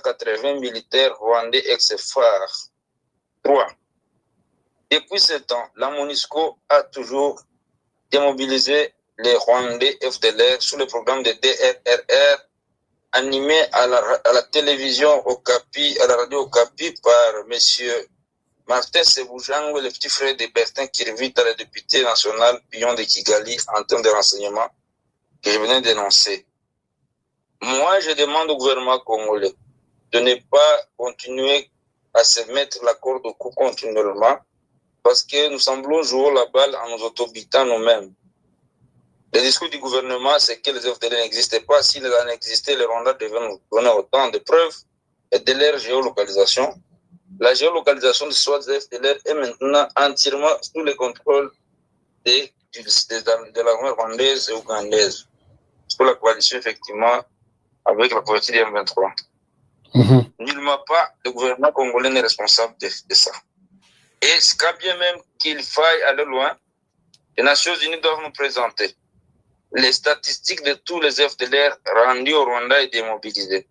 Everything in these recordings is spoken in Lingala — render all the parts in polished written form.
280 militaires rwandais ex-FAR. 3. Depuis ce temps, la MONUSCO a toujours démobilisé les Rwandais FDLR sous le programme de DRRR animé à la télévision Okapi, à la radio Okapi par M. Martin Seboujango, le petit frère de Bertin Kirvita, le député national Pion de Kigali, en termes de renseignements que je venais d'énoncer. Moi, je demande au gouvernement congolais de ne pas continuer à se mettre la corde au cou continuellement parce que nous semblons jouer la balle en nous autobitant nous-mêmes. Le discours du gouvernement, c'est que les FDLR n'existaient pas. S'ils en existaient, les Rwandais devaient nous donner autant de preuves et de leur géolocalisation. La géolocalisation des FDLR est maintenant entièrement sous le contrôle de l'armée rwandaise et ougandaise. Sous la coalition, effectivement, avec la partie du M23. Nullement pas, le gouvernement congolais n'est responsable de ça. Et quand bien même qu'il faille aller loin, les Nations Unies doivent nous présenter les statistiques de tous les FDLR rendus au Rwanda et démobilisés.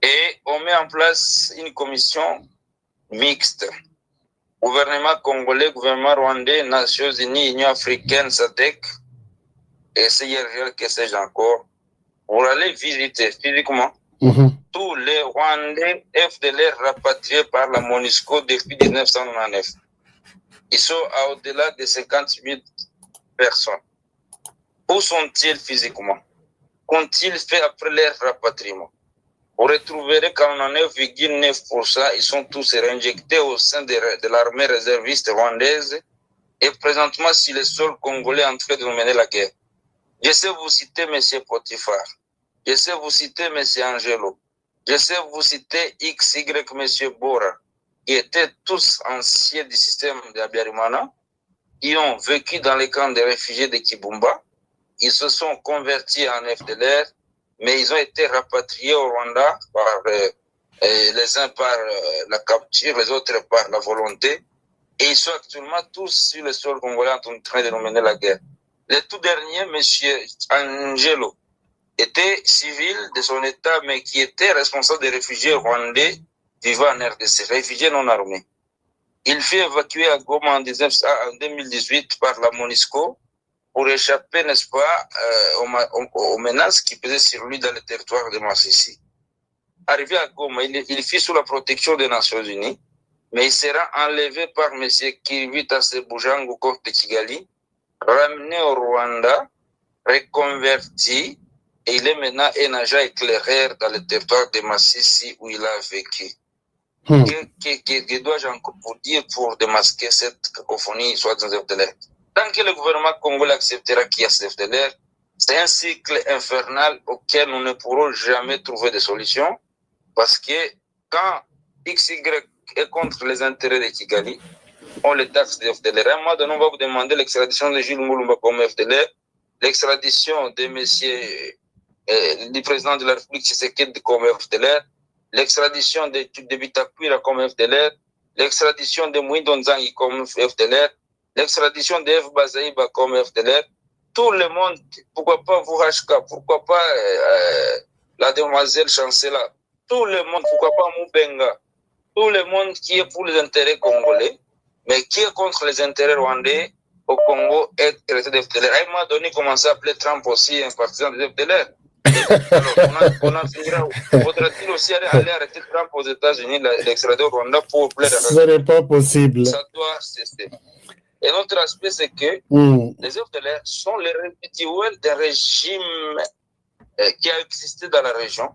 Et on met en place une commission mixte. Gouvernement congolais, gouvernement rwandais, Nations Unies, Union africaine, SADC, et CIRGL, que sais-je encore, pour aller visiter physiquement tous les Rwandais FDLR rapatriés par la MONUSCO depuis 1999. Ils sont à au-delà de 50 000 personnes. Où sont-ils physiquement? Qu'ont-ils fait après leur rapatriement? Vous retrouverez qu'en 9,9%, ils sont tous réinjectés au sein de l'armée réserviste rwandaise et présentement sur le sol congolais en train de nous mener la guerre. Je sais vous citer M. Potifar, je sais vous citer M. Angelo, je sais vous citer XY M. Bora, qui étaient tous anciens du système de Abiyarimana, qui ont vécu dans les camps de réfugiés de Kibumba. Ils se sont convertis en FDLR, mais ils ont été rapatriés au Rwanda par les uns par la capture, les autres par la volonté. Et ils sont actuellement tous sur le sol congolais en train de nous mener la guerre. Le tout dernier, M. Angelo, était civil de son État, mais qui était responsable des réfugiés rwandais vivant en RDC, réfugiés non armés. Il fut évacué à Goma en 2018 par la MONUSCO pour échapper, n'est-ce pas, aux menaces qui pesaient sur lui dans le territoire de Massissi. Arrivé à Goma, il fut sous la protection des Nations Unies, mais il sera enlevé par M. Kirvita Seboujango Côte de Kigali, ramené au Rwanda, reconverti, et il est maintenant un agent éclaireur dans le territoire de Massissi où il a vécu. Que dois-je encore vous dire pour démasquer cette cacophonie soit dans FDLR? Tant que le gouvernement congolais acceptera qu'il y a ces FDLR, c'est un cycle infernal auquel nous ne pourrons jamais trouver de solution parce que quand XY est contre les intérêts de Kigali, on les taxe des FDLR. À un moment donné, on va vous demander l'extradition de Jules Moulumba comme FDLR, l'extradition de du président de la République Tshisekedi comme FDLR, l'extradition de Bitakwira comme FDLR, l'extradition de Mouindo Nzangi comme FDLR, l'extradition de F. Bazaïba comme FDLR, tout le monde, pourquoi pas Vouhachka, pourquoi pas la demoiselle Chancela, tout le monde, pourquoi pas Moubenga, tout le monde qui est pour les intérêts congolais, mais qui est contre les intérêts rwandais au Congo est traité de FDLR. À un moment donné, commencer à appeler Trump aussi un partisan des FDLR. Alors, on en finira. Faudra-t-il aussi aller arrêter Trump aux États-Unis, l'extrader au Rwanda pour plaire à... Ce n'est pas possible. Ça doit cesser. Et l'autre aspect, c'est que les FDLR sont les répétitions d'un régime qui a existé dans la région,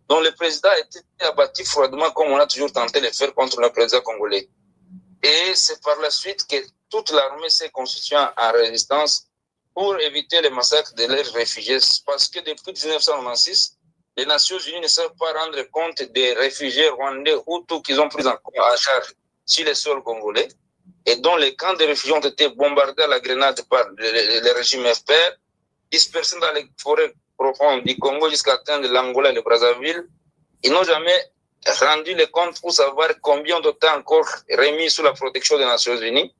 dont le président a été abattu froidement, comme on a toujours tenté de le faire contre le président congolais. Et c'est par la suite que toute l'armée s'est constituée en résistance pour éviter le massacre de leurs réfugiés. Parce que depuis 1996, les Nations Unies ne savent pas rendre compte des réfugiés rwandais Hutus qu'ils ont pris en charge sur le sol congolais et dont les camps de réfugiés ont été bombardés à la grenade par le régime FPR, dispersés dans les forêts profondes du Congo jusqu'à atteindre l'Angola et le Brazzaville. Ils n'ont jamais rendu les comptes pour savoir combien de temps encore remis sous la protection des Nations Unies.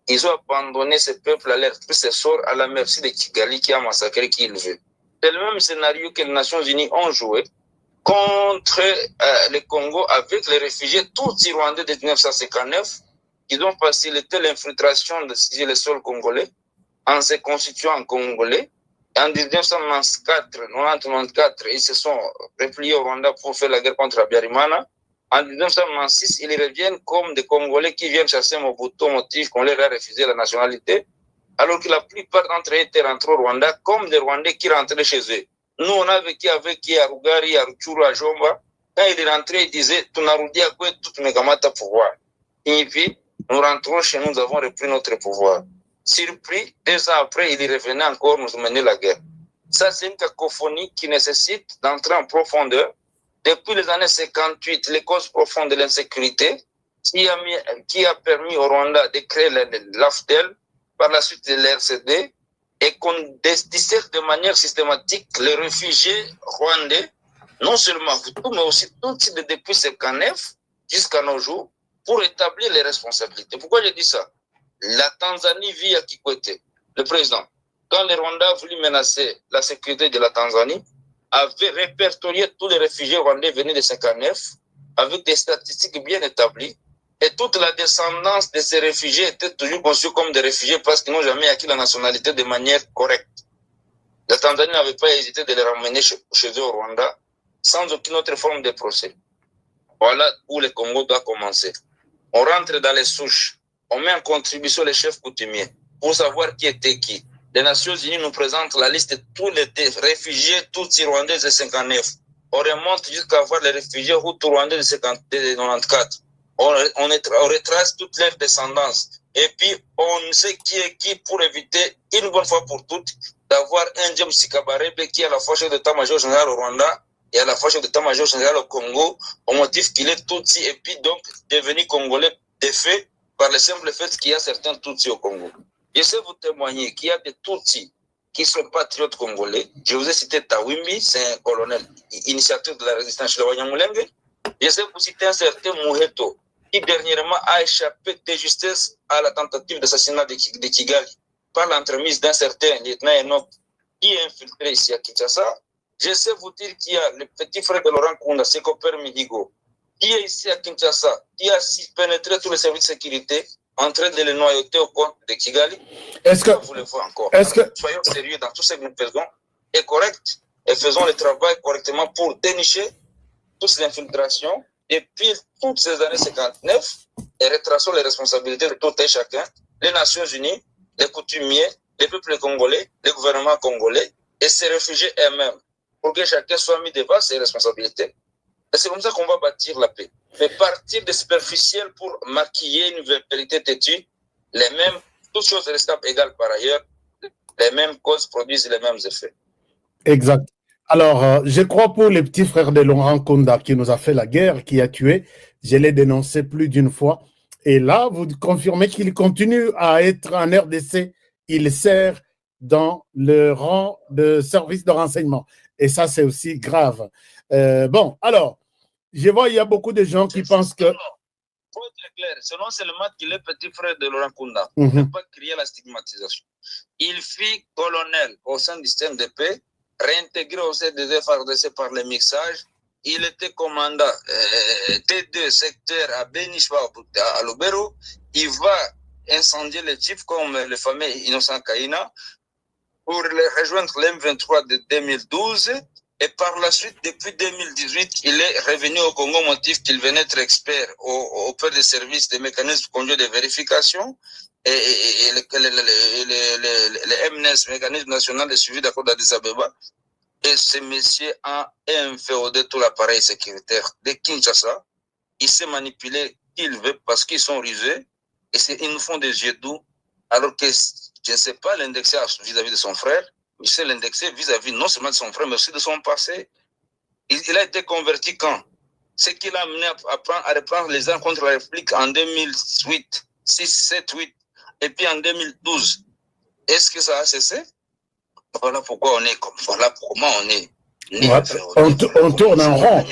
Ils ont abandonné ce peuple à leur triste sort à la merci de Kigali qui a massacré qui il veut. C'est le même scénario que les Nations Unies ont joué contre le Congo avec les réfugiés tous rwandais de 1959 qui ont facilité l'infiltration sur le sol congolais en se constituant en Congolais. En 1994, ils se sont repliés au Rwanda pour faire la guerre contre Abiyarimana. En 1996, ils reviennent comme des Congolais qui viennent chasser Mobutu au motif qu'on leur a refusé la nationalité, alors que la plupart d'entre eux étaient rentrés au Rwanda comme des Rwandais qui rentraient chez eux. Nous, on a vécu avec à Rugari, à Rutshuru, à Jomba. Quand il est rentré, il disait, Tunarudi à quoi tout megamata pouvoir. Et puis, nous rentrons chez nous, nous avons repris notre pouvoir. Surpris, 2 ans après, il revenait encore nous mener la guerre. Ça, c'est une cacophonie qui nécessite d'entrer en profondeur. Depuis les années 58, les causes profondes de l'insécurité qui a permis au Rwanda de créer l'AFDEL, par la suite de l'RCD, et qu'on disserte de manière systématique les réfugiés rwandais, non seulement Hutu, mais aussi tout depuis 59 jusqu'à nos jours, pour établir les responsabilités. Pourquoi je dis ça? La Tanzanie vit à Kikwete, le président. Quand le Rwanda a voulu menacer la sécurité de la Tanzanie, avait répertorié tous les réfugiés rwandais venus de 59 avec des statistiques bien établies. Et toute la descendance de ces réfugiés était toujours conçue comme des réfugiés parce qu'ils n'ont jamais acquis la nationalité de manière correcte. La Tanzanie n'avait pas hésité de les ramener chez eux au Rwanda sans aucune autre forme de procès. Voilà où le Congo doit commencer. On rentre dans les souches, on met en contribution les chefs coutumiers pour savoir qui était qui. Les Nations Unies nous présentent la liste de tous les réfugiés, tous rwandais de 59. On remonte jusqu'à voir les réfugiés rwandais de 94. On retrace toute leur descendance. Et puis, on sait qui est qui pour éviter, une bonne fois pour toutes, d'avoir un James Kabarebe qui est à la fois chef d'état-major général au Rwanda et à la fois chef d'état-major général au Congo, au motif qu'il est Tutsi et puis donc devenu Congolais de fait par le simple fait qu'il y a certains Tutsis au Congo. Je sais vous témoigner qu'il y a des Tutsis qui sont patriotes congolais. Je vous ai cité Tawimbi, c'est un colonel initiateur de la résistance chez le Wanyamulenge. Je sais vous citer un certain Mouheto, qui dernièrement a échappé de justesse à la tentative d'assassinat de Kigali par l'entremise d'un certain lieutenant Enoch qui est infiltré ici à Kinshasa. Je sais vous dire qu'il y a le petit frère de Laurent Kunda, Sekoper Mihigo, qui est ici à Kinshasa, qui a pénétré tous les services de sécurité en train de les noyauter au compte de Kigali. Est-ce que vous le voyez encore? Soyons sérieux dans tout ce que nous faisons et correct et faisons le travail correctement pour dénicher toutes ces infiltrations. Et puis, toutes ces années 59, et retraçons les responsabilités de tout et chacun, les Nations Unies, les coutumiers, les peuples congolais, les gouvernements congolais, et ces réfugiés eux-mêmes, pour que chacun soit mis devant ses responsabilités. Et c'est comme ça qu'on va bâtir la paix. Mais partir de superficiel pour maquiller une vérité têtue, toutes choses restent égales par ailleurs, les mêmes causes produisent les mêmes effets. Exact. Alors, je crois pour les petits frères de Laurent Kunda qui nous a fait la guerre, qui a tué, je l'ai dénoncé plus d'une fois. Et là, vous confirmez qu'il continue à être en RDC. Il sert dans le rang de service de renseignement. Et ça, c'est aussi grave. Bon, alors, je vois, il y a beaucoup de gens qui pensent que... Pour être clair, selon seulement qu'il est petit frère de Laurent Kunda, on ne peut pas crier la stigmatisation. Il fut colonel au sein du système de paix, réintégré au sein des FARDC par le mixage. Il était commandant T2 secteur à Benishwa, à Lubero. Il va incendier les chiffres comme le fameux Innocent Kaina pour rejoindre l'M23 de 2012. Et par la suite, depuis 2018, il est revenu au Congo, motif qu'il venait être expert auprès des services des mécanismes conjoints de vérification et le MNES, Mécanisme national de suivi d'accord d'Addis Abeba. Et ce monsieur a inféodé tout l'appareil sécuritaire de Kinshasa. Il s'est manipulé qu'il veut parce qu'ils sont rusés et ils nous font des yeux doux. Alors que je ne sais pas l'indexer vis-à-vis de son frère, mais c'est l'indexer vis-à-vis non seulement de son frère, mais aussi de son passé. Il a été converti quand? Ce qui l'a amené à reprendre les armes contre la République en 2008, 6, 7, 8, et puis en 2012. Est-ce que ça a cessé? Voilà pourquoi on est comme, voilà comment on est. On tourne en rond.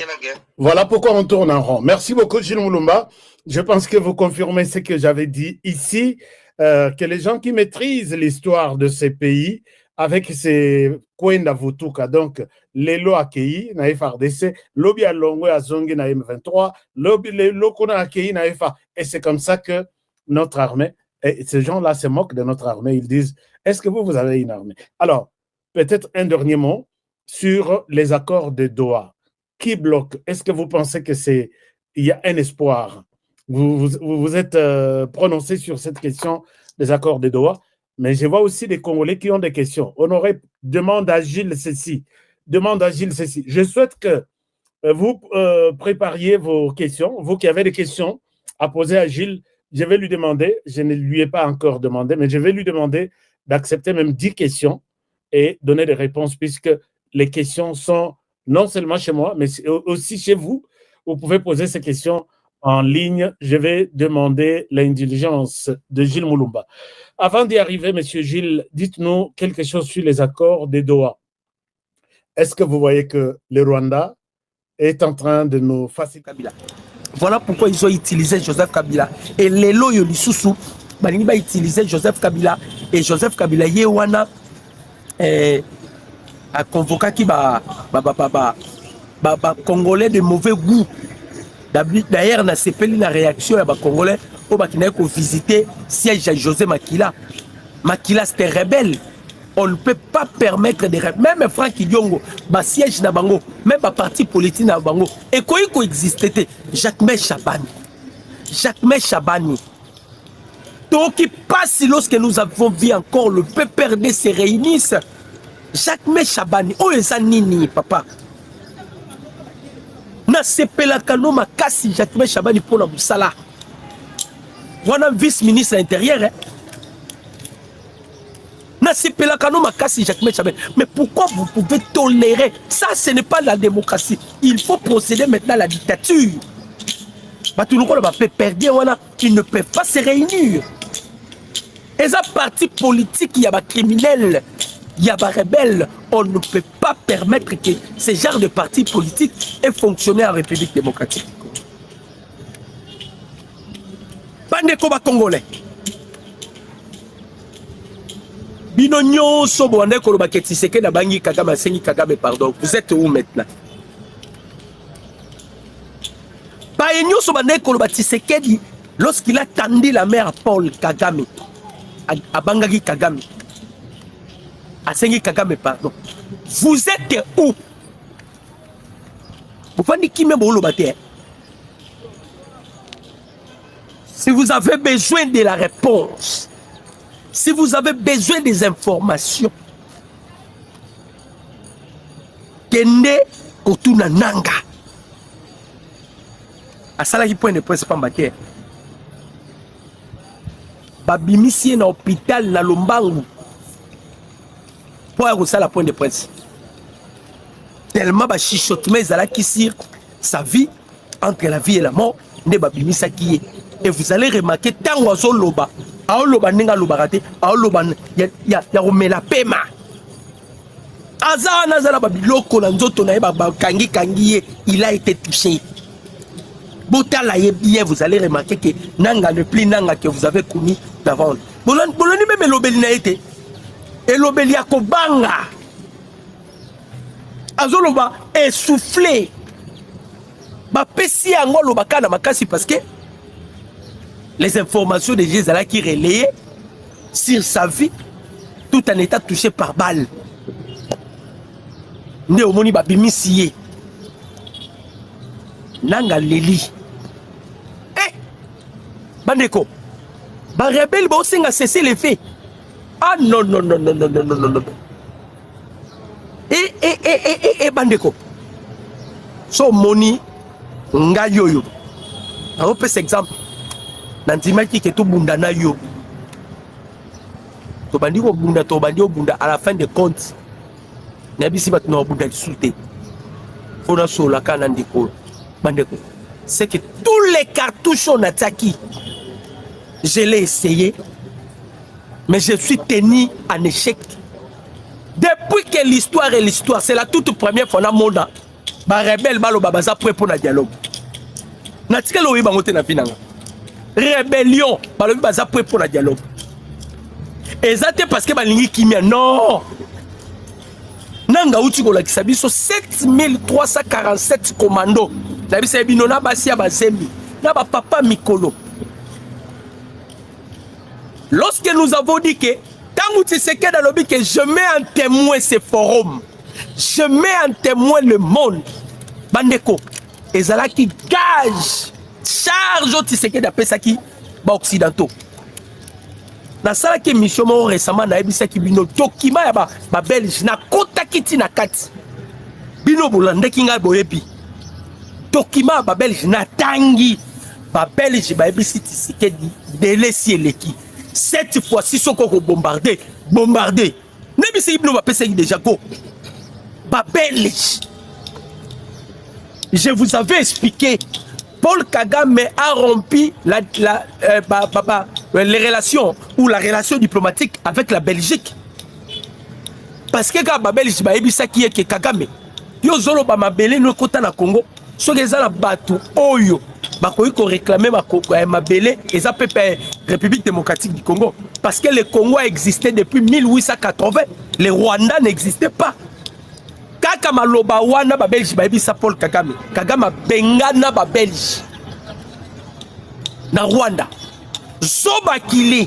Voilà pourquoi on tourne en rond. Merci beaucoup, Gilles Moulumba. Je pense que vous confirmez ce que j'avais dit ici, que les gens qui maîtrisent l'histoire de ces pays, avec ces Kwenda Vutuka, donc lelo akei na FARDC, lobi alongo azongi na M23, lobi lelo na akei na FA. Et c'est comme ça que notre armée, et ces gens-là se moquent de notre armée, ils disent, est-ce que vous avez une armée? Alors, peut-être un dernier mot sur les accords de Doha. Qui bloque? Est-ce que vous pensez que c'est, il y a un espoir? Vous êtes prononcé sur cette question des accords de Doha, mais je vois aussi des Congolais qui ont des questions. Honoré demande à Gilles ceci. Je souhaite que vous prépariez vos questions. Vous qui avez des questions à poser à Gilles, je vais lui demander, je ne lui ai pas encore demandé, mais je vais lui demander d'accepter même 10 questions et donner des réponses, puisque les questions sont non seulement chez moi, mais aussi chez vous. Vous pouvez poser ces questions en ligne. Je vais demander l'indulgence de Gilles Moulumba. Avant d'y arriver, monsieur Gilles, dites-nous quelque chose sur les accords de Doha. Est-ce que vous voyez que le Rwanda est en train de nous faciliter? Voilà pourquoi ils ont utilisé Joseph Kabila. Et les loyaux du Soussou, ils ont utilisé Joseph Kabila. Et Joseph Kabila, Yewana, a convoqué qui Congolais de mauvais goût. D'ailleurs, on a séparé la réaction à Congolais qui n'a qu'à visiter le siège de José Makila. Makila, c'était rebelle. On ne peut pas permettre de même Franck Diongo, siège na bango, même parti politique na bango. Et quoi il existait Jacques Chabani. Donc il passe lorsque nous avons vu encore le PPRD se réunissent. Jacques Chabani, oh ça nini papa. Na sepela kano makasi Jacques Chabani pour la Moussala. Voilà vice-ministre intérieur. Mais pourquoi vous pouvez tolérer ça? Ce n'est pas la démocratie. Il faut procéder maintenant à la dictature. Ils ne peuvent pas se réunir. Et ça, parti politique, il y a des criminels, il y a des rebelles. On ne peut pas permettre que ce genre de parti politique ait fonctionné en République démocratique. Bandeko ba Congolais. Binonyo Sobouane Kolobaketi Seke na Bangi Kagame Sengi Kagame, pardon. Vous êtes où maintenant? Bayenyo Sobouane Kolobaketi Seke dit lorsqu'il a tendu la mère Paul Kagame à Bangagi Kagame, à Sengi Kagame, pardon. Vous êtes où? Vous pensez qui me bolobate? Si vous avez besoin de la réponse, si vous avez besoin des informations, Kende Kotuna Nanga. À ça là, il point de presse pas matière. Babimisi na hôpital na Lombangu. Pour avoir ça la point de presse. Tellement ba chichotement zala qui sire sa vie entre la vie et la mort, ne babimisa qui est. Et vous allez remarquer tant oiseau loba. Aoloba ninga lobarate, aoloba ya romela pema. Azana zala babiloko na nzoto na ba kangi kangi, il a été touché. Botala ye bien, vous allez remarquer que nanga ne plus nanga que vous avez connu d'avant. Boloni même lobeli na été. Et lobeli akobanga. Azoloba essoufflé. Ba pesi ango lobaka na makasi parce que les informations de Jézala qui relayaient sur sa vie, tout en état touché par balle. Néomoni babimisiye. Nanga Leli. Eh! Bandeko. Ba rebelle ba osenga cesser les faits. Ah non. Bandeko. So moni nga yoyo. A opé cet exemple. Nandimaki ke to bunda na yo. To bandi ko bunda à la fin de compte. Nabisi bat no bunda souté. Fona so la kana ndiko. Bandeko. C'est que tous les cartouches on attaqué. Je l'ai essayé. Mais je suis tenu en échec. Depuis que l'histoire est l'histoire, c'est la toute première fois dans le monde. Ba rebelle balo babaza prêt pour le dialogue. Natika lo yiba ngote na finanga. Rébellion, balobi baza prêt pour le dialogue. Et ça c'est parce que balingi kimia non. nanga uti kolakisa biso 7347 commandos na biso ebino na basi ya bazembi na ba papa mikolo. Lorsque nous avons dit que Tangu Tshisekedi alobi que je mets en témoin ce forum, je mets en témoin le monde, bandeko ezalaki gage charge Tshisekedi apesaki ba occidentaux. Na sala ki mission mo récemment na ebisaki bino document ya ba Belge na kota kiti na kati bino bolandeki nga boyebi document ba Belge na tangi ba Belge ba ebisi Tshisekedi delesi eleki cette fois-ci soko ko bombarder nebisi bino ba pesaki déjà go ba Belge. Je vous avais expliqué, Paul Kagame a rompu les relations ou la relation diplomatique avec la Belgique. Parce que quand la Belgique a dit que Kagame, yo zolo ba mabele no kota na Congo, so que la batu oyo, ba ko réclamer ma belé et ça peut République démocratique du Congo. Parce que le Congo a existé depuis 1880, le Rwanda n'existait pas. Kaka maloba wana ba Belge ba ebisa Paul Kagame. Kagame bengana ba Belge na Rwanda. Zoba kili.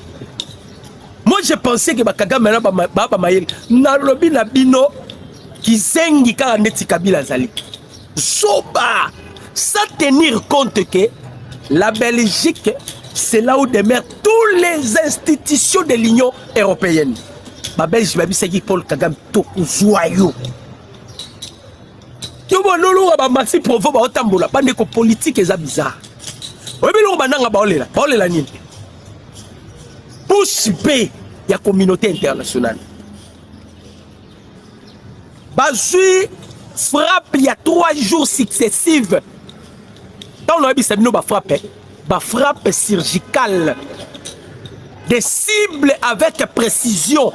Moi je pensais que ba Kagame na ba mayel na lobi na bino kizengi kaka neti Kabila zali. Zoba sans tenir compte que la Belgique c'est là où demeurent toutes les institutions de l'Union européenne. Ba Belge ba ebisa ki Paul Kagame to joyeux. Yo bololo ba maxi provo ba otambola bande ko politique eza bizarre. Oyebilo bananga baolela nini? Pousse B ya communauté internationale. Bazui frappe il y a 3 jours successifs. Dans le bis bino ba frappe chirurgicale des cibles avec précision.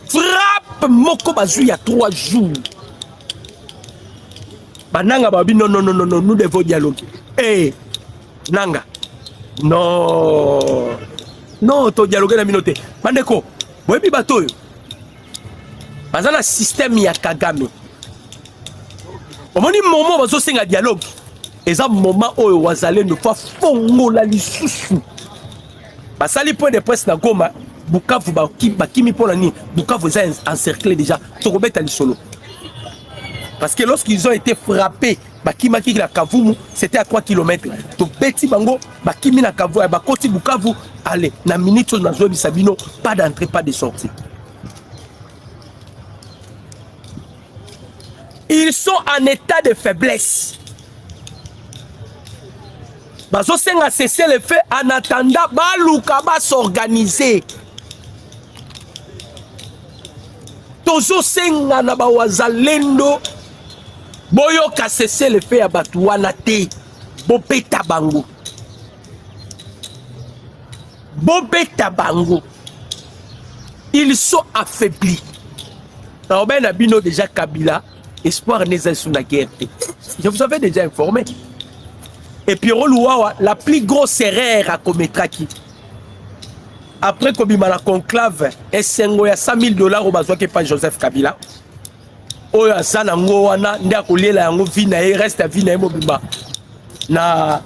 Frappe moko bazou il y a 3 jours. Bananga babi non, nous devons dialoguer. Eh, Nanga. Non, to dialoguer na minote. Bandeko, boyebi bato yo. Bazana système ya Kagame. Omoni moment bazo senga dialogue. Eza moment oyo wazalendo fa fongola lisusu. Basali point de presse na Goma. Bukavu bakimi pour l'année. Bukavu est encerclé déjà. Tokobeta li solo. Parce que lorsqu'ils ont été frappés, bakimaki la Kavumu, c'était à 3 km. To beti bango, bakimi na Kavumu, bakoti Bukavu, allez, na minute na zone Sabino, pas d'entrée, pas de sortie. Ils sont en état de faiblesse. Bazo senga cesser le fait en attendant baluka ba s'organiser. Tozo senga na bawazalendo boyo ka cesser le fait ya batu wana te bobeta bango. Bobeta bango. Ils sont affaiblis. Robin Abino déjà Kabila, espoir n'est sous la guerre. Je vous avais déjà informé. Et puis Louawa, la plus grosse erreur à commettre qui après Kobima la conclave, esengo ya $100,000 au bazwa ke pa Joseph Kabila. Oyo asana ngo wana ndia kolela yango vina e reste vina e mobimba. Na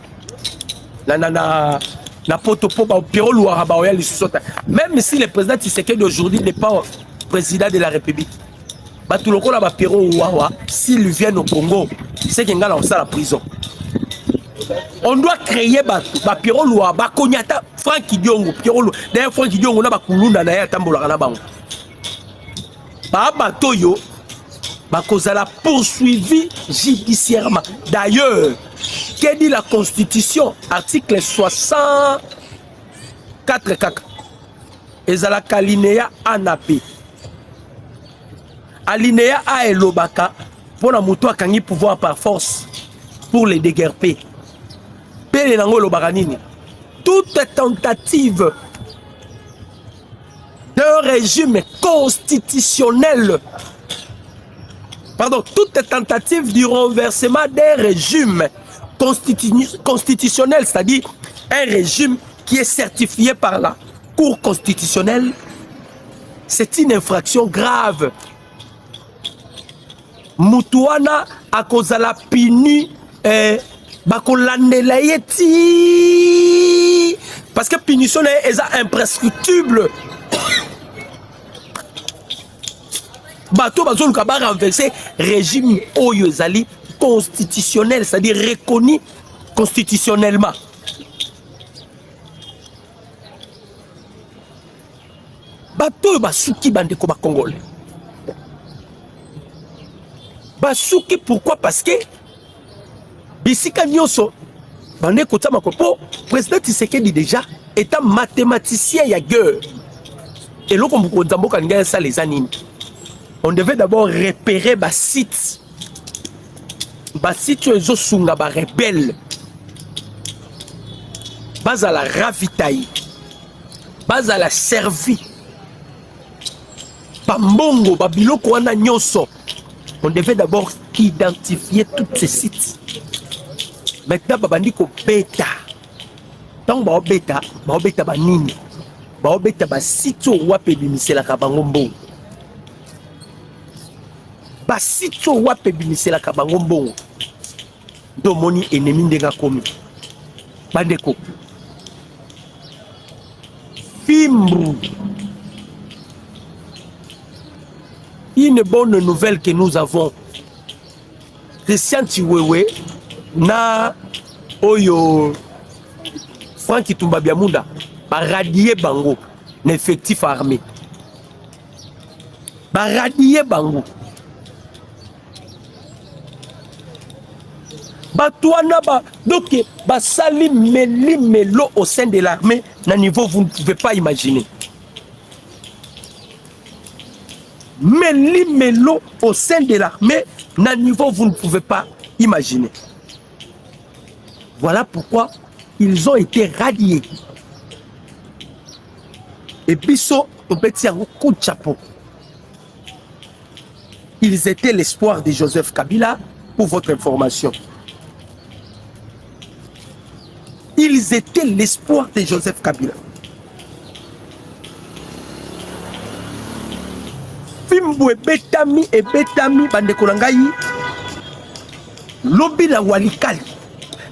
poto po ba Pierrot Louara ba oya lisota. Même si le président Tshisekedi d'aujourd'hui n'est pas président de la République. Ba tout lokola ba Pierrot Louara s'il vient au Congo, c'est qu'il ngala la prison. On doit créer ba Pierrot Louara ba konyata Franck Diongo Pierrot Louara. D'ailleurs Franck Diongo na ba kulunda na ya tambola na bango. Ba batoyo ba kozala poursuivi judiciairement. D'ailleurs, qu'est dit la Constitution, article 64 kaka. Ezala alinéa A na B. Alinéa A et lobaka pour la muto akangi pouvoir par force pour les déguerper. Pele nango lobaka nini? Toute tentative d'un régime constitutionnel, pardon, toute tentative du renversement d'un régime constitutionnel, c'est-à-dire un régime qui est certifié par la Cour constitutionnelle, c'est une infraction grave. Mutuana a cause la pini bakolandela yeti parce que punition est imprescriptible. Bato bazoluka ba renverser régime oyo ezali constitutionnel, c'est-à-dire reconnu constitutionnellement. Bato basuki bandeko ba Congolais. Basuki pourquoi? Parce que bisika nyoso bandeko tama ko président Tshisekedi déjà étant mathématicien ya guerre. Et loko mbuko mboka ngaya ça les anines. On devait d'abord repérer bas site ezo sunga ba rebelle. Bas à la ravitaille. Bas à la servi. Bambongo, babiloko wana nyoso. On devait d'abord identifier tous ces sites. Maintenant, babandi ko bêta. Tant ba bêta banini. Ba bêta ba site wape bimisela ka bangombo. Ba site wape bimisela ka bangombo. Domoni ennemi ndenga komi. Bandeko. Fimbu. Une bonne nouvelle que nous avons. Christian Chiwewe na oyo Franck Itumba Biamunda ba radier bango l'effectif armé. Ba radier bango. Batouana ba donc ba sali melo au sein de l'armée na niveau vous ne pouvez pas imaginer. Melo au sein de l'armée, d'un niveau vous ne pouvez pas imaginer. Voilà pourquoi ils ont été radiés. Et Bisso, on peut dire un coup de chapeau. Ils étaient l'espoir de Joseph Kabila, pour votre information. Ils étaient l'espoir de Joseph Kabila. Fimbu ebetami bandeko nangai lobby la Walikali.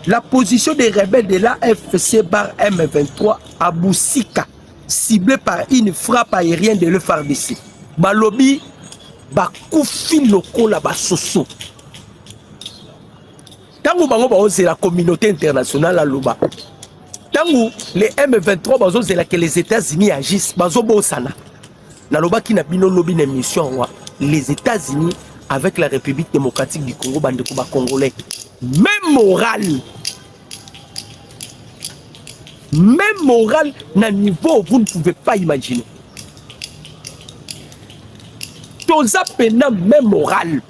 La position des rebelles de l'AFC bar M23 à Boussika, ciblée par une frappe aérienne de l'FARDC. Ba lobby ba koufi loko la ba soso. Tango bango c'est la communauté internationale à Loba. Tango les M23 bazo c'est là que les États-Unis agissent bazo bosana. Naloba qui n'a pas lobby une mission, les États-Unis avec la République démocratique du Congo, bandeko ba congolais, même moral, na niveau vous ne pouvez pas imaginer. Toza pena même moral.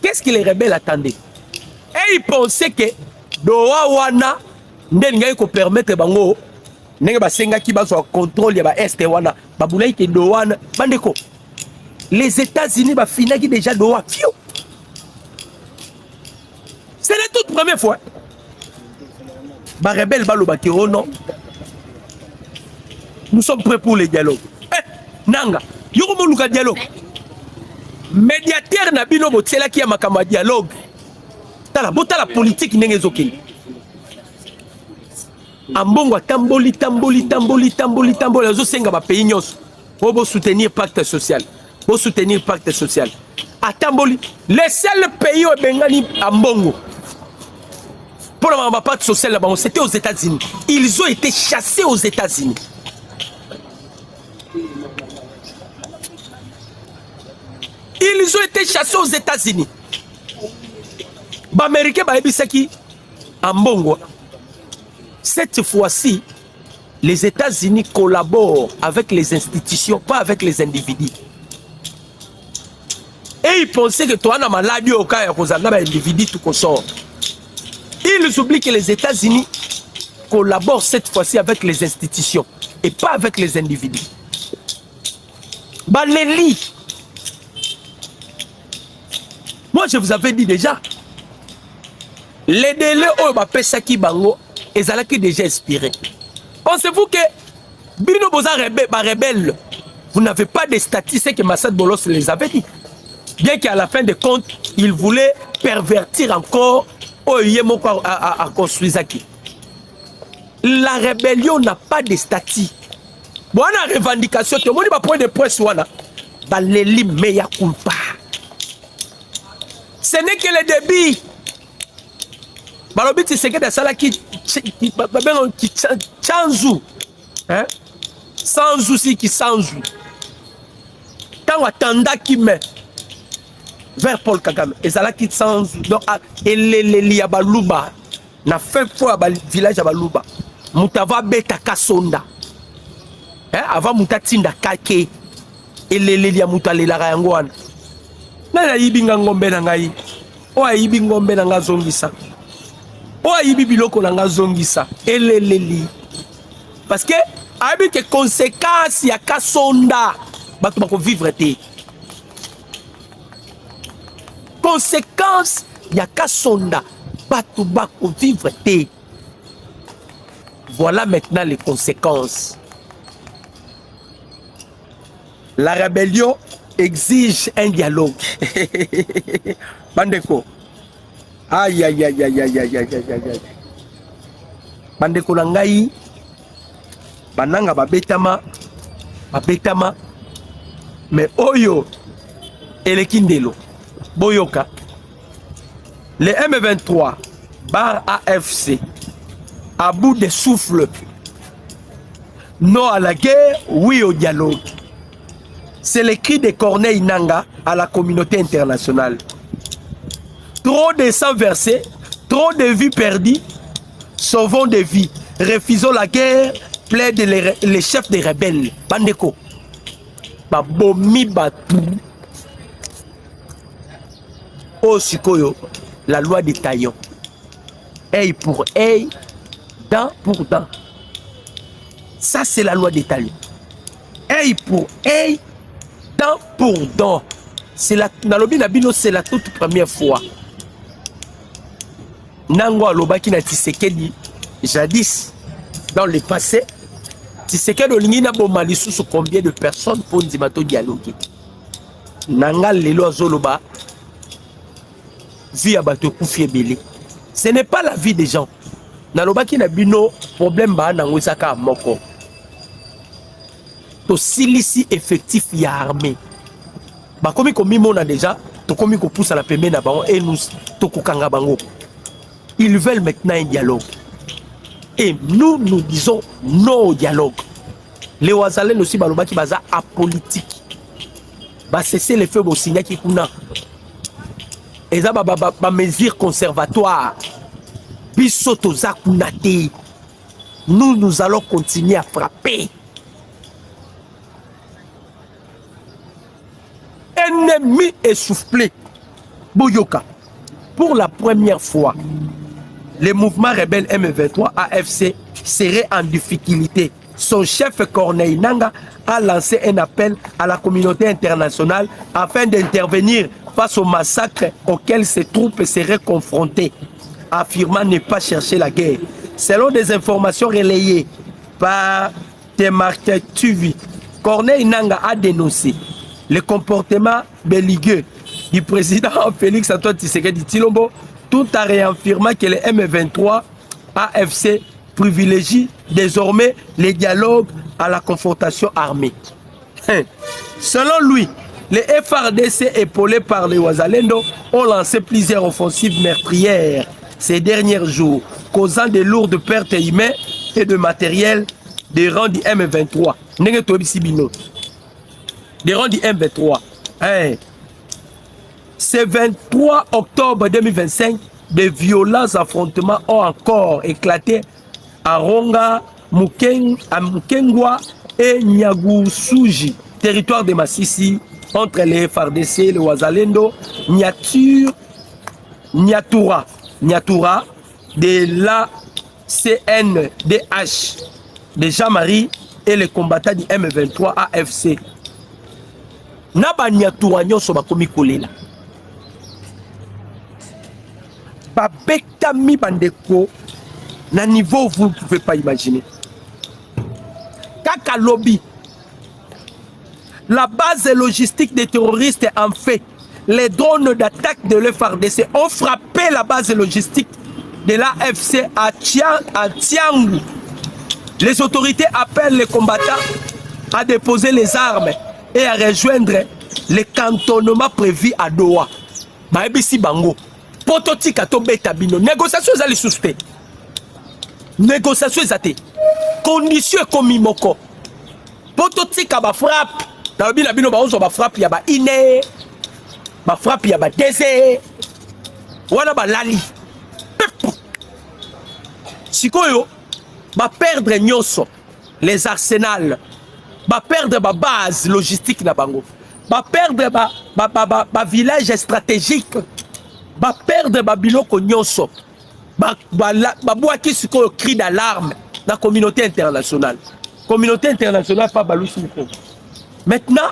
Qu'est-ce que les rebelles attendaient? Et ils pensaient que Doha wana ndenga ko permettre bango nenge basenga ki bazo contrôle ya ba este wana babulai ke Doha bandeko. Les États-Unis ba finaki déjà Doha. C'est la toute première fois. Ba rebelle ba loba ki non. Nous sommes prêts pour le dialogue. Nanga, yoko mo luka dialogue. Médiateur na bino botsela ki ya makama dialogue. Tala botala politique ndenge ezokini. Ambongo tamboli ozo senga ba pays nyos. Bo soutenir pacte social. Bo soutenir pacte social. Atamboli, les seuls pays au Bengani ambongo. Pour le pacte social là-bas, c'était aux États-Unis. Ils ont été chassés aux États-Unis. Ils ont été chassés aux États-Unis. Américains baebisaki ambongo. Cette fois-ci, les États-Unis collaborent avec les institutions, pas avec les individus. Et ils pensaient que toi, tu as une maladie au cas où tu as un individu tout comme ça. Ils oublient que les États-Unis collaborent cette fois-ci avec les institutions et pas avec les individus. Baléli. Moi, je vous avais dit déjà, les délais où Pesaki Bango, ils allaient déjà inspiré. Pensez-vous que Bino Boza rebelle, Vous n'avez pas de statuts, c'est que Massad Bolos les avait dit. Bien qu'à la fin de compte, il voulait pervertir encore Oyemoko à construisaki. La rébellion n'a pas de statut. Bon, la revendication, tout le monde va prendre des presse, voilà. Baleli meya culpa. Ce n'est que le débit. Balobi, c'est que des salles qui chanzou. Hein? Sans souci qui sans jou. Quand on attendait qui met vers Paul Kagame, et ça là qui sans jou. Donc, et les Baluba, na fait fois à village à Baluba, Moutava beta kasonda. Hein? Avant Moutatinda kake, et les Mouta les Larayangouan. Nana yibinga ngombe na ngai. Oa yibi ngombe na nga zongisa. Oa yibi biloko na nga zongisa. Eleleli. Parce que avec les conséquences ya kasonda bato bako vivre te. Conséquences ya kasonda bato bako vivre te. Voilà maintenant les conséquences. La rébellion exige un dialogue. Bandeko. Aïe aïe aïe aïe aïe aïe aïe aïe. Bandeko nangai. Bananga babetama. Babetama. Mais oyo. Elekindelo. Boyoka. Les M23. Bar AFC. À bout de souffle. Non à la guerre, oui au dialogue. C'est le cri de Corneille Nangaa à la communauté internationale. Trop de sang versé, trop de vies perdues, sauvons des vies. Refusons la guerre, plaident les chefs des rebelles. Bandeko. Babomi Batou. Oh Sikoyo, la loi des taillons. Œil pour œil, dent pour dent. Ça c'est la loi des taillons. Œil pour œil, dent pour dent. C'est la Nalobi Nabino, c'est la toute première fois. Nango Alobaki na Tshisekedi, jadis, dans le passé, Tshisekedi olingi na bomali sous combien de personnes pour Ndimato dialoguer. Nanga lelo azoloba, vie à bato koufi ebele. Ce n'est pas la vie des gens. Nalobaki na bino problème ba nango isaka moko. To silisi effectif ya armée. Ba komi komi mona déjà, to komi ko pousse à la pembe na bango et nous to kokanga bango. Ils veulent maintenant un dialogue. Et nous, nous disons non au dialogue. Les Ouazalènes aussi, balobaki baza apolitique. Ba cesser les feux bosigna qui kuna. Et ça ba mesure conservatoire. Bisoto za kunate. Nous allons continuer à frapper. Ennemi essoufflé. Boyoka. Pour la première fois, le mouvement rebelle M23 AFC serait en difficulté. Son chef Corneille Nangaa a lancé un appel à la communauté internationale afin d'intervenir face au massacre auquel ses troupes seraient confrontées, affirmant ne pas chercher la guerre. Selon des informations relayées par Temark TV, Corneille Nangaa a dénoncé le comportement belliqueux du président Félix Antoine Tshisekedi Tshilombo, tout en réaffirmant que le M23 AFC privilégie désormais les dialogues à la confrontation armée. Selon lui, les FARDC épaulés par les Ouazalendo ont lancé plusieurs offensives meurtrières ces derniers jours, causant de lourdes pertes humaines et de matériel des rangs du M23. Des rangs du M23. Ce 23 octobre 2025, de violents affrontements ont encore éclaté à Ronga, Mukengwa et Nyagusuji, territoire de Massissi, entre les FARDC, les Ouazalendo, Nyatura, de la CNDH, de Jean-Marie et les combattants du M23 AFC. Naba Nyatura nyonso bakomi kolela. Babetami bandeko na niveau vous ne pouvez pas imaginer. Kaka lobby la base logistique des terroristes en fait. Les drones d'attaque de l'FARDC ont frappé la base logistique de l'AFC à Tiangou. Les autorités appellent les combattants à déposer les armes et à rejoindre les cantonnements prévus à Doha. Maebisi Bango. Pototika to beta bino. Négociation zali suspect. Négociation zate. Condition comme moko. Pototika ba frappe. Na bino bino ba ozo ba frappe ya ba ine. Ba frappe ya ba dese. Wana ba lali. Sikoyo ba perdre nyonso les arsenals. Ba perdre ba base logistique na bango. Ba perdre ba village stratégique. Ba perdre ba biloko nyonso. Ba boaki sikoyo cri d'alarme dans la communauté internationale. Communauté internationale pas balousi. Maintenant,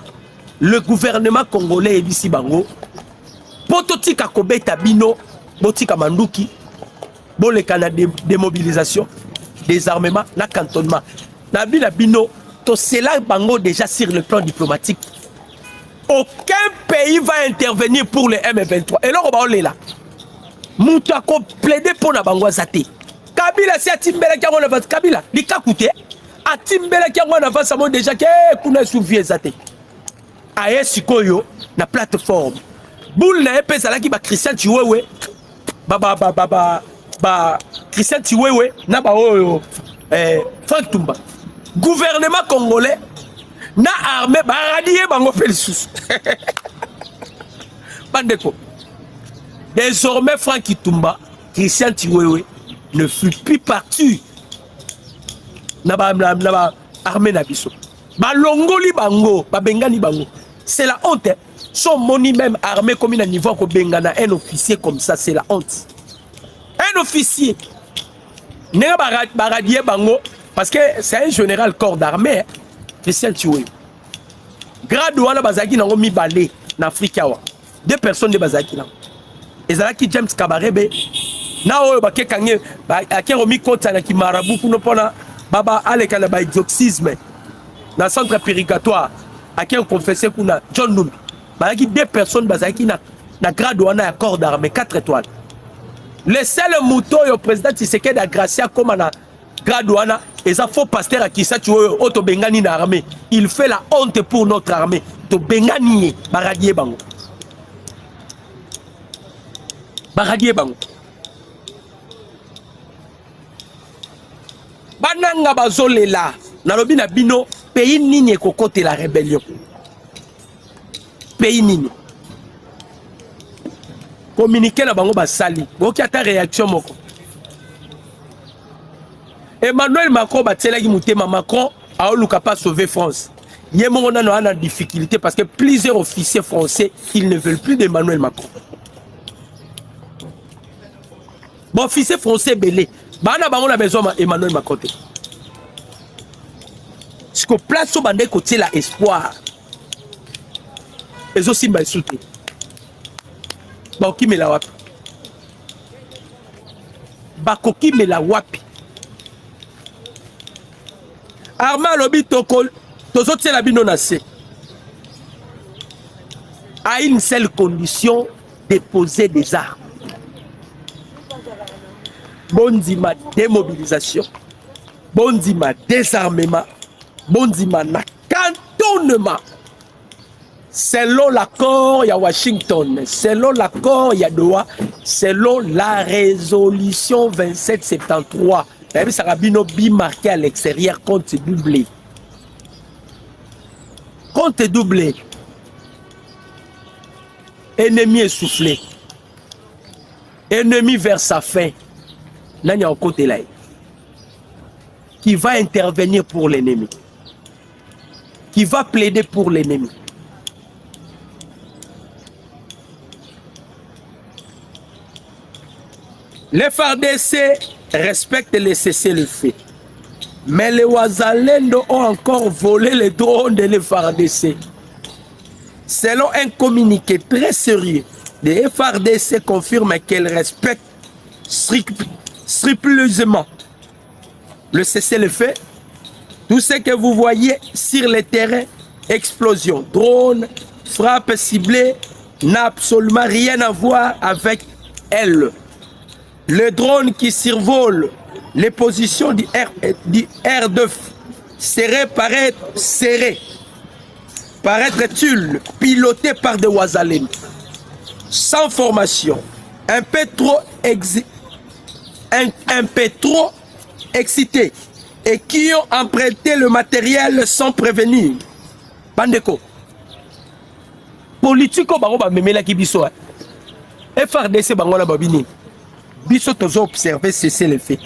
le gouvernement congolais ebisi bango pototika kobeta bino botika manduki boleka na démobilisation, désarmement, na cantonnement. Na bino to cela bango déjà sur le plan diplomatique. Aucun pays va intervenir pour le M23. Et là on va là. Mouta ko plaider pour na bango zate. Kabila si atimbela kyango na Kabila likakute atimbela kyango na vasa mo déjà ke kuna souvie zate. Aye sikoyo na plateforme. Boule na epesa la ki ba Christian Chiwewe. Ba Christian Chiwewe na ba oyo Frank Tumba. Gouvernement congolais na armée ba radier bango pelisusu. Bandeko. Désormais Frank Tumba, Christian Chiwewe ne fut plus parti na ba armée na biso. Ba longoli bango, ba bengani bango. C'est la honte. Son moni même armé comme il a niveau ko bengana un officier comme ça, c'est la honte. Un officier. N'est pas radier bango parce que c'est un général corps d'armée. Christian Chiwewe. Grade wana bazaki nango mi balé na Afrika wa. Deux personnes de bazaki nango. Ezalaki James Kabarebe na oyo bakekange akero mi kota na ki marabu kuno pona baba aleka na ba exorcisme na centre purgatoire akero confessé kuna John Numbi. Bazaki deux personnes bazaki na grade wana ya corps d'armée 4 étoiles. Le seul mouton yo président Tshisekedi Gracia comme na grade wana et ça faux pasteur à Kisa tu auto bengani na armée. Il fait la honte pour notre armée. To bengani baradier bango. Baradier bango. Bananga bazolela na lobi na bino pays nini ekokote la rébellion. Pays nini. Communiquer na bango basali. Boki ata réaction moko. Emmanuel Macron batelaki mutema Macron a oluka pas sauver France. Yemo na na difficulté parce que plusieurs officiers français ils ne veulent plus d'Emmanuel Macron. Bon officier français belé. Bana bango na besoin Emmanuel Macron. Ce que place au bande côté la espoir. Et aussi m'a insulté. Bakoki me la wapi. Bakoki me la wapi. Arma lobi tokol tozotie la bino nasse. À une seule condition, déposer des armes. Bondima démobilisation. Bondima désarmement. Bondima na cantonnement. Selon l'accord, il y a Washington. Selon l'accord, il y a Doha. Selon la résolution 2773. Et Sarabino bimarqué à l'extérieur, compte doublé. Compte doublé. Ennemi essoufflé. Ennemi vers sa fin. Nanya au côté là. Qui va intervenir pour l'ennemi. Qui va plaider pour l'ennemi. Les FARDC respectent les cessez-le-feu. Mais les Wazalendo ont encore volé les drones de l'FARDC. Selon un communiqué très sérieux, les FARDC confirment qu'elles respectent scrupuleusement le cessez-le-feu. Tout ce que vous voyez sur le terrain explosion, drone, frappe ciblée n'a absolument rien à voir avec elle. Le drone qui survole les positions du R2 serait paraître-t-il piloté par des Wazalem sans formation, un peu trop excités et qui ont emprunté le matériel sans prévenir. Bandeko. Politico bango ba memela ki biso. FRDC bango la babini. Biso tozo observer cesser les faits.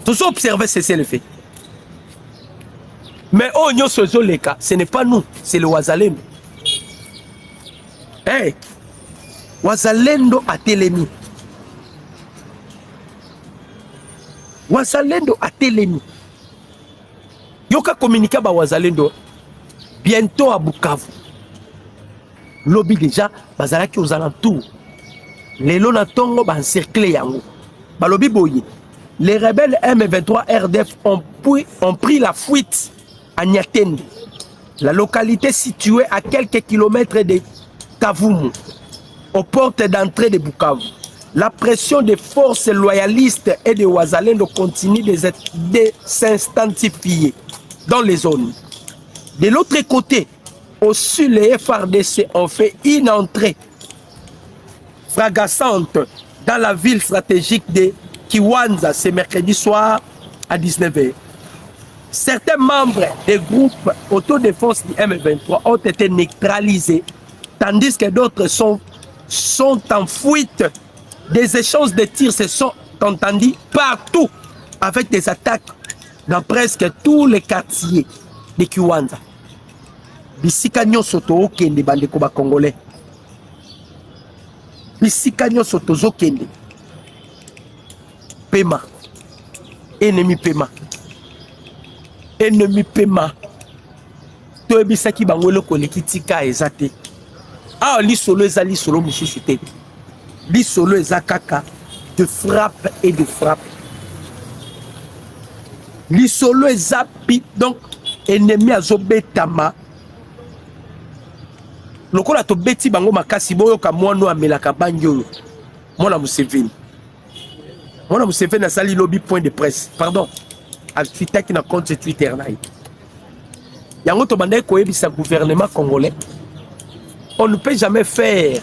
Tozo observer cesser les faits. Mais oh nyoso zo les cas, ce n'est pas nous, c'est le Wazalendo. Hey, Wazalendo a télémi. Wazalendo a télémi. Yoka communiquer ba Wazalendo bientôt à Bukavu. Lobby déjà bazalaki aux alentours. Les lona tongo ba encercler yango. Ba lobby boyi. Les rebelles M23 RDF ont pris la fuite à Nyatende, la localité située à quelques kilomètres de Kavumu, aux portes d'entrée de Bukavu. La pression des forces loyalistes et des Wazalendo continue de s'intensifier dans les zones. De l'autre côté, au sud, les FRDC ont fait une entrée fracassante dans la ville stratégique de Kiwanja ce mercredi soir à 19h. Certains membres des groupes autodéfense du M23 ont été neutralisés, tandis que d'autres sont en fuite. Des échanges de tirs se sont entendus partout, avec des attaques dans presque tous les quartiers de Kiwanja. Bisika nyonso tookende bandeko ba Congolais. Bisika nyonso tozokende. Pema. Ennemi pema. Ennemi pema. Toebisaki bangolo koleki tika ezate. Ah li solo ezali solo mususu te. Li solo ezakaka de frappe et de frappe. Li solo ezapi donc ennemi azobetama. Lokola to beti bango makasi boyo ka mwana amelaka banyo. Mwana Museveni. Mwana Museveni asali lobby point de presse. Pardon. À Twitter qui n'a compte Twitter naï. Yango to bandai koyebisa gouvernement congolais. On ne peut jamais faire.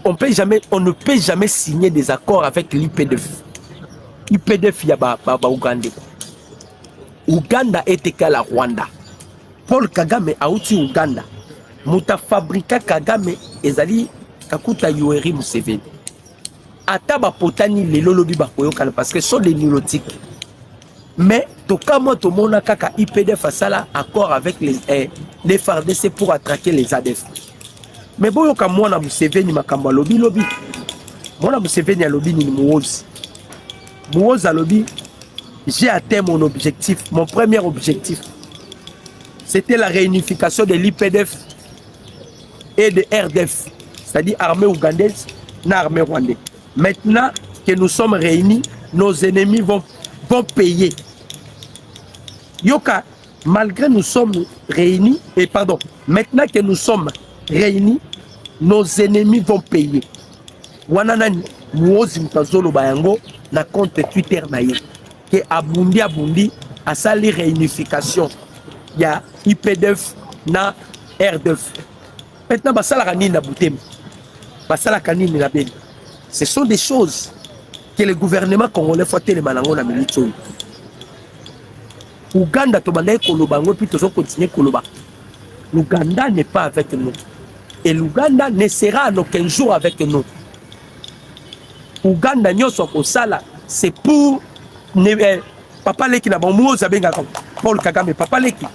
On ne peut jamais signer des accords avec l'IPDF. IPDF yaba Ouganda. Ouganda est égal à Rwanda. Paul Kagame a outi Ouganda. Muta fabrika Kagame ezali kakuta Yoweri Museveni. Ataba potani les lolobi bakoyokana parce que sont des neurotiques. Mais tokamo tomona kaka IPDF asala accord avec les FARDC pour attraquer les ADF. Mais boyoka mwana Museveni makambo lobi. Mwana Museveni a lobi ni Muozi. Muozi a lobi, j'ai atteint mon objectif, mon premier objectif. C'était la réunification de l'IPDF et de RDF, c'est-à-dire armée ougandaise, na armée rwandaise. Maintenant que nous sommes réunis, nos ennemis vont payer. Yoka, malgré nous sommes réunis, maintenant que nous sommes réunis, nos ennemis vont payer. Wananani, Muozi Mutazolo Bayango, na compte Twitter naïe, que abundi, à sali réunification. Il y a IPDF na RDF. Maintenant, basala kanini na Butem. Basala kanini na Beni. Ce sont des choses que le gouvernement congolais faut tellement manango na milito. Ouganda to bandaye kolobango puis toujours continuer koloba. L'Ouganda n'est pas avec nous. Et l'Ouganda ne sera en aucun jour avec nous. Ouganda nyoso kosala c'est pour Papa Leki na bon Muozi abenga Paul Kagame Papa Leki.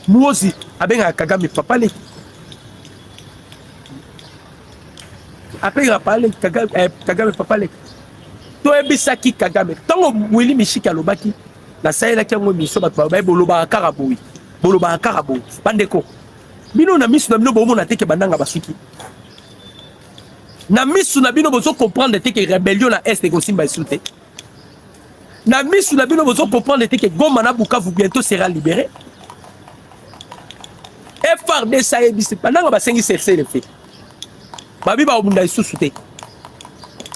Muozi abenga Kagame Papa Leki. Après Kagame Papa Leki. To ebisaki Kagame. Tango Willy Mishika lobaki na saela ki ngo miso bato ba boloba karaboui. Boloba karabou. Bandeko. Bino na misu na bino bomo na teke bandanga basuki. Na misu na bino bozo comprendre que rébellion na est ko simba insulté. Na misu na bino bozo comprendre que Goma na Bukavu bientôt sera libéré. FRDC a ebisi pendant ba sengi cesser le fait. Babi ba obunda isusu te.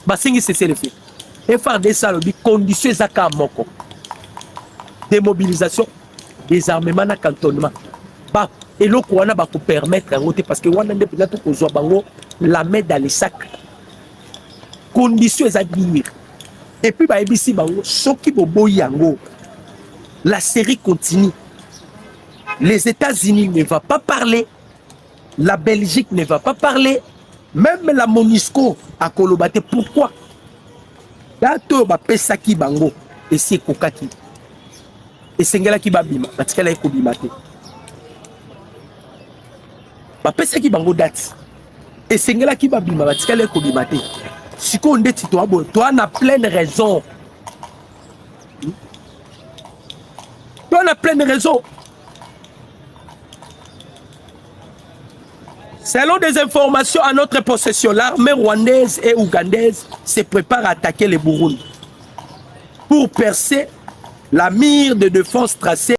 Ba sengi cesser le fait. FRDC a lobi conditions ezaka moko. Démobilisation, désarmement na cantonnement. Ba eloko wana ba ko permettre ngote parce que wana nde peut-être ko zo bango la main dans les sacs. Conditions ezadire. Et puis ba ebisi bango soki boboyi yango. La série continue. Les États-Unis ne vont pas parler, la Belgique ne va pas parler, même la MONUSCO a Kolobate. Pourquoi? Dato ba pesaki bango et c'est kokaki. Et sengela ki babima, parce qu'elle est kobimate. Ba pesaki bango date. Et sengela ki babima, parce qu'elle est kobimate. Si on dit toi a pleine raison. Toi on a pleine raison. Selon des informations à notre possession, l'armée rwandaise et ougandaise se prépare à attaquer le Burundi pour percer la mire de défense tracée